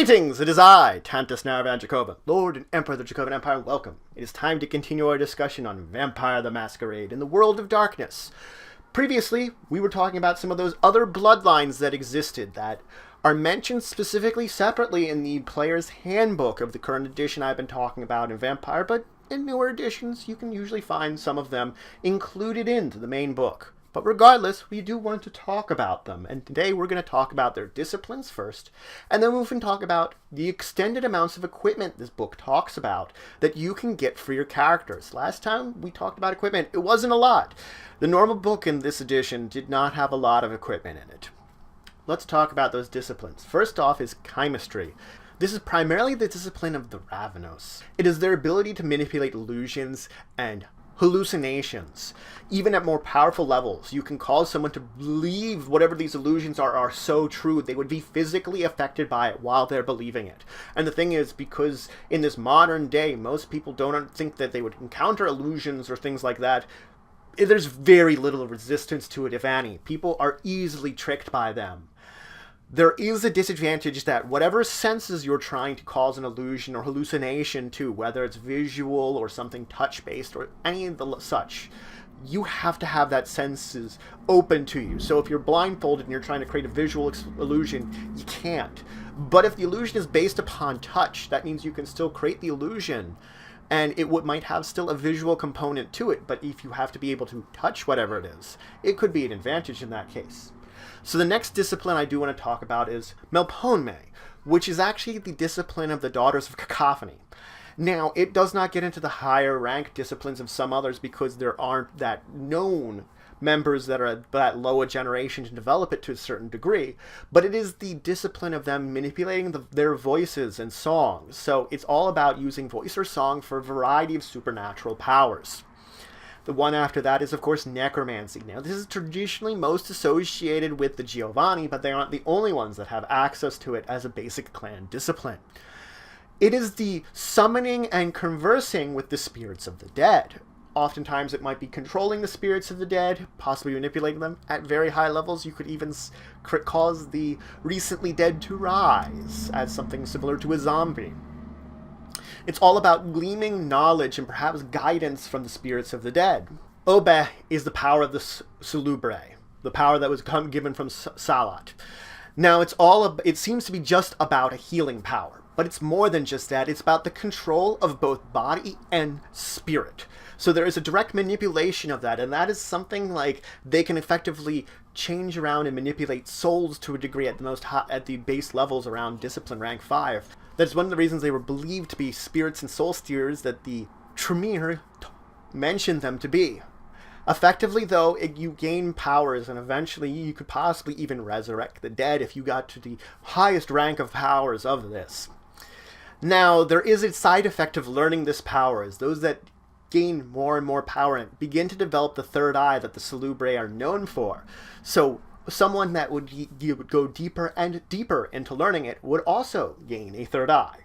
Greetings, it is I, Tantus Naravan Dracovin, Lord and Emperor of the Dracovin Empire, and welcome. It is time to continue our discussion on Vampire the Masquerade in the World of Darkness. Previously, we were talking about some of those other bloodlines that existed that are mentioned specifically separately in the player's handbook of the current edition I've been talking about in Vampire, but in newer editions you can usually find some of them included into the main book. But regardless, we do want to talk about them, and today we're going to talk about their disciplines first, and then we can talk about the extended amounts of equipment this book talks about that you can get for your characters. Last time we talked about equipment, it wasn't a lot. The normal book in this edition did not have a lot of equipment in it. Let's talk about those disciplines. First off is chemistry. This is primarily the discipline of the Ravenos. It is their ability to manipulate illusions and hallucinations. Even at more powerful levels, you can cause someone to believe whatever these illusions are so true. They would be physically affected by it while they're believing it. And the thing is, because in this modern day, most people don't think that they would encounter illusions or things like that, there's very little resistance to it, if any. People are easily tricked by them. There is a disadvantage that whatever senses you're trying to cause an illusion or hallucination to, whether it's visual or something touch-based or any of the such, you have to have that senses open to you. So if you're blindfolded and you're trying to create a visual illusion, you can't. But if the illusion is based upon touch, that means you can still create the illusion, and it might have still a visual component to it, but if you have to be able to touch whatever it is, it could be an advantage in that case. So the next discipline I do want to talk about is Melponme, which is actually the discipline of the Daughters of Cacophony. Now, it does not get into the higher rank disciplines of some others because there aren't that known members that are at that low a generation to develop it to a certain degree, but it is the discipline of them manipulating their voices and songs. So it's all about using voice or song for a variety of supernatural powers. The one after that is, of course, necromancy. Now, this is traditionally most associated with the Giovanni, but they aren't the only ones that have access to it as a basic clan discipline. It is the summoning and conversing with the spirits of the dead. Oftentimes, it might be controlling the spirits of the dead, possibly manipulating them. At very high levels, you could even cause the recently dead to rise as something similar to a zombie. It's all about gleaming knowledge and perhaps guidance from the spirits of the dead. Obe is the power of the Salubre, the power that was given from Salat. Now, it seems to be just about a healing power, but it's more than just that. It's about the control of both body and spirit. So there is a direct manipulation of that, and that is something like they can effectively change around and manipulate souls to a degree at the base levels around Discipline Rank 5. That's one of the reasons they were believed to be spirits and soul steers that the Tremere mentioned them to be. Effectively, though, you gain powers, and eventually you could possibly even resurrect the dead if you got to the highest rank of powers of this. Now, there is a side effect of learning this power, as those that gain more and more power and begin to develop the third eye that the Salubre are known for. So someone that would go deeper and deeper into learning it would also gain a third eye.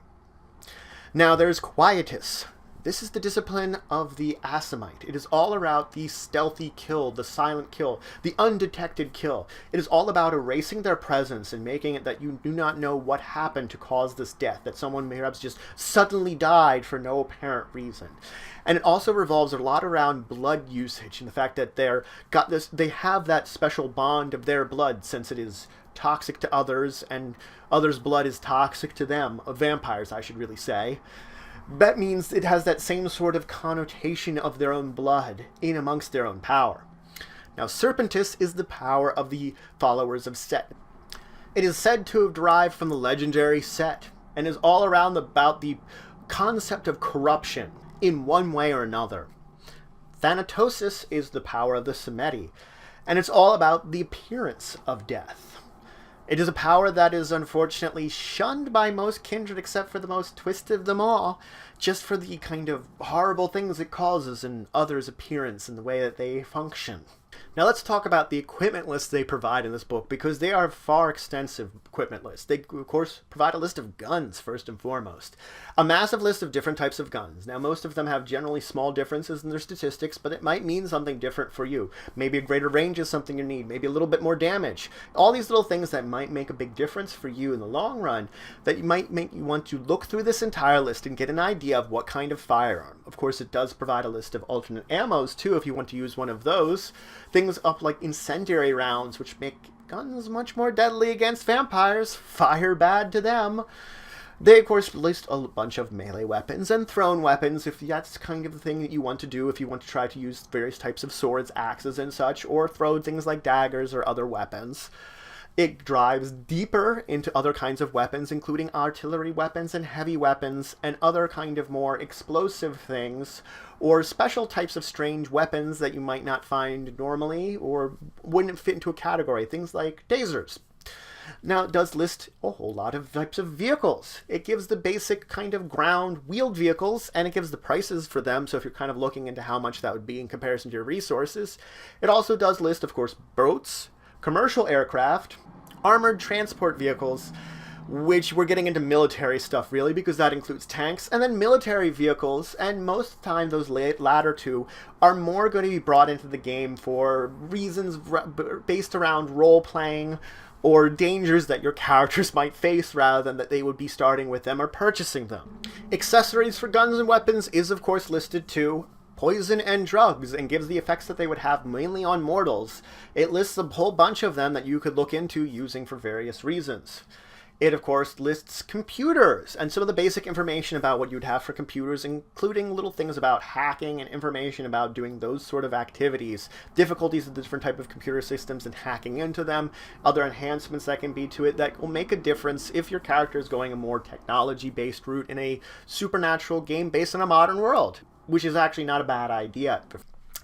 Now there's Quietus. This is the discipline of the Asimite. It is all about the stealthy kill, the silent kill, the undetected kill. It is all about erasing their presence and making it that you do not know what happened to cause this death, that someone perhaps just suddenly died for no apparent reason. And it also revolves a lot around blood usage and the fact that they have that special bond of their blood, since it is toxic to others and others' blood is toxic to them, of vampires I should really say. That means it has that same sort of connotation of their own blood in amongst their own power. Now, Serpentis is the power of the followers of Set. It is said to have derived from the legendary Set, and is all around about the concept of corruption in one way or another. Thanatosis is the power of the Semeti, and it's all about the appearance of death. It is a power that is unfortunately shunned by most kindred except for the most twisted of them all, just for the kind of horrible things it causes in others' appearance and the way that they function. Now let's talk about the equipment lists they provide in this book, because they are far extensive equipment lists. They, of course, provide a list of guns first and foremost. A massive list of different types of guns. Now most of them have generally small differences in their statistics, but it might mean something different for you. Maybe a greater range is something you need, maybe a little bit more damage. All these little things that might make a big difference for you in the long run, that you might make you want to look through this entire list and get an idea of what kind of firearm. Of course, it does provide a list of alternate ammos too if you want to use one of those. Things up like incendiary rounds, which make guns much more deadly against vampires. Fire bad to them. They, of course, list a bunch of melee weapons and thrown weapons, if that's kind of the thing that you want to do, if you want to try to use various types of swords, axes, and such, or throw things like daggers or other weapons. It drives deeper into other kinds of weapons, including artillery weapons and heavy weapons, and other kind of more explosive things, or special types of strange weapons that you might not find normally, or wouldn't fit into a category, things like tasers. Now, it does list a whole lot of types of vehicles. It gives the basic kind of ground wheeled vehicles, and it gives the prices for them, so if you're kind of looking into how much that would be in comparison to your resources. It also does list, of course, boats, commercial aircraft, armored transport vehicles, which we're getting into military stuff really, because that includes tanks, and then military vehicles, and most of the time those latter two are more going to be brought into the game for reasons based around role-playing or dangers that your characters might face rather than that they would be starting with them or purchasing them. Accessories for guns and weapons is of course listed too. Poison and drugs, and gives the effects that they would have mainly on mortals. It lists a whole bunch of them that you could look into using for various reasons. It, of course, lists computers and some of the basic information about what you'd have for computers, including little things about hacking and information about doing those sort of activities, difficulties of the different type of computer systems and hacking into them, other enhancements that can be to it that will make a difference if your character is going a more technology-based route in a supernatural game based on a modern world, which is actually not a bad idea.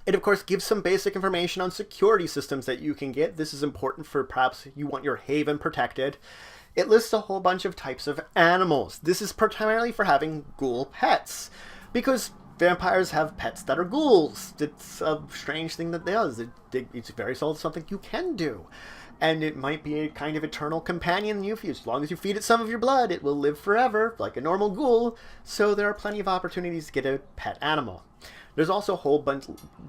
It, of course, gives some basic information on security systems that you can get. This is important for perhaps you want your haven protected. It lists a whole bunch of types of animals. This is primarily for having ghoul pets, because vampires have pets that are ghouls. It's a strange thing that does. It's very seldom something you can do. And it might be a kind of eternal companion you feed. As long as you feed it some of your blood, it will live forever, like a normal ghoul. So there are plenty of opportunities to get a pet animal. There's also a whole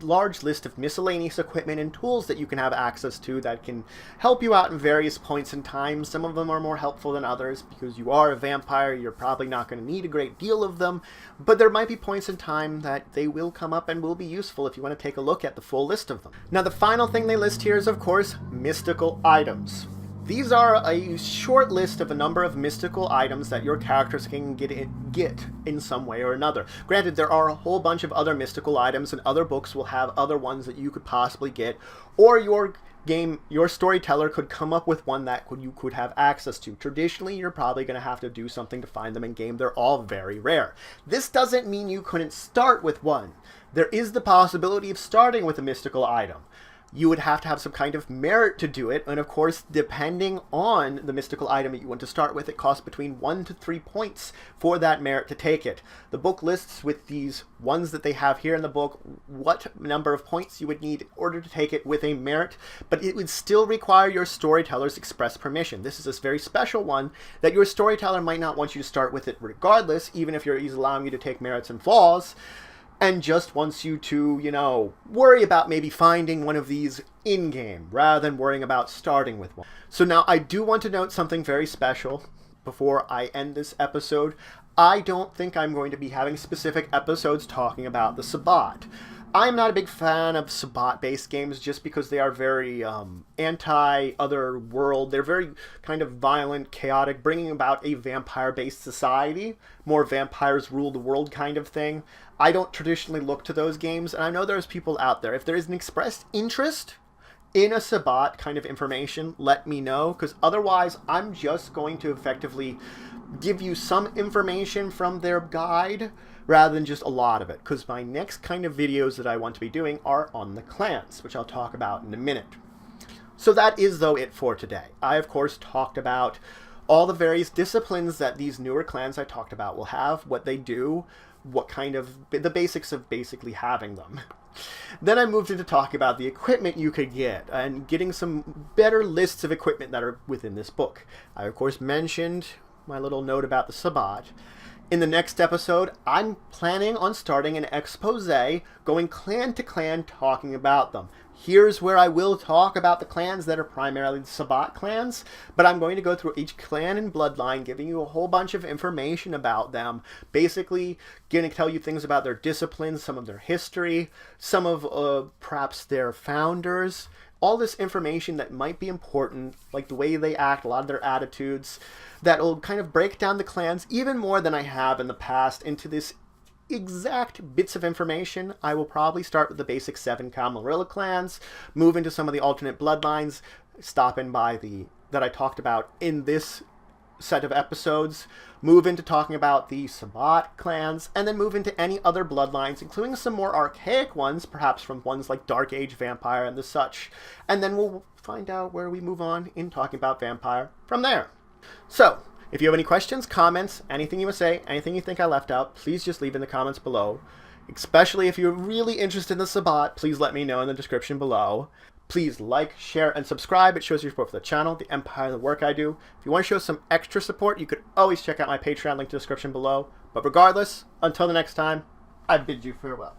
large list of miscellaneous equipment and tools that you can have access to that can help you out in various points in time. Some of them are more helpful than others. Because you are a vampire, you're probably not going to need a great deal of them. But there might be points in time that they will come up and will be useful if you want to take a look at the full list of them. Now, the final thing they list here is, of course, mystical items. These are a short list of a number of mystical items that your characters can get in some way or another. Granted, there are a whole bunch of other mystical items, and other books will have other ones that you could possibly get, or your storyteller could come up with one that you could have access to. Traditionally, you're probably going to have to do something to find them in game. They're all very rare. This doesn't mean you couldn't start with one. There is the possibility of starting with a mystical item. You would have to have some kind of merit to do it, and of course, depending on the mystical item that you want to start with, it costs between 1 to 3 points for that merit to take it. The book lists with these ones that they have here in the book what number of points you would need in order to take it with a merit, but it would still require your storyteller's express permission. This is a very special one that your storyteller might not want you to start with it regardless, even if he's allowing you to take merits and flaws, and just wants you to, worry about maybe finding one of these in-game, rather than worrying about starting with one. So now I do want to note something very special before I end this episode. I don't think I'm going to be having specific episodes talking about the Sabbat. I'm not a big fan of Sabbat-based games just because they are very anti-other world. They're very kind of violent, chaotic, bringing about a vampire-based society. More vampires rule the world kind of thing. I don't traditionally look to those games, and I know there's people out there. If there is an expressed interest in a Sabbat kind of information, let me know, because otherwise I'm just going to effectively give you some information from their guide rather than just a lot of it, because my next kind of videos that I want to be doing are on the clans, which I'll talk about in a minute. So that is, though, it for today. I, of course, talked about all the various disciplines that these newer clans I talked about will have, what they do, what kind of the basics of basically having them. Then I moved into talking about the equipment you could get and getting some better lists of equipment that are within this book. I, of course, mentioned my little note about the Sabbat. In the next episode, I'm planning on starting an expose, going clan to clan, talking about them. Here's where I will talk about the clans that are primarily the Sabbat clans, but I'm going to go through each clan and bloodline, giving you a whole bunch of information about them. Basically, going to tell you things about their disciplines, some of their history, some of perhaps their founders. All this information that might be important, like the way they act, a lot of their attitudes, that will kind of break down the clans even more than I have in the past into this exact bits of information. I will probably start with the basic 7 Camarilla clans, move into some of the alternate bloodlines, stopping by the that I talked about in this set of episodes, move into talking about the Sabbat clans, and then move into any other bloodlines, including some more archaic ones, perhaps from ones like Dark Age Vampire and the such. And then we'll find out where we move on in talking about Vampire from there. So, if you have any questions, comments, anything you want to say, anything you think I left out, please just leave in the comments below. Especially if you're really interested in the Sabbat, please let me know in the description below. Please like, share, and subscribe. It shows your support for the channel, the empire, and the work I do. If you want to show some extra support, you could always check out my Patreon link in the description below. But regardless, until the next time, I bid you farewell.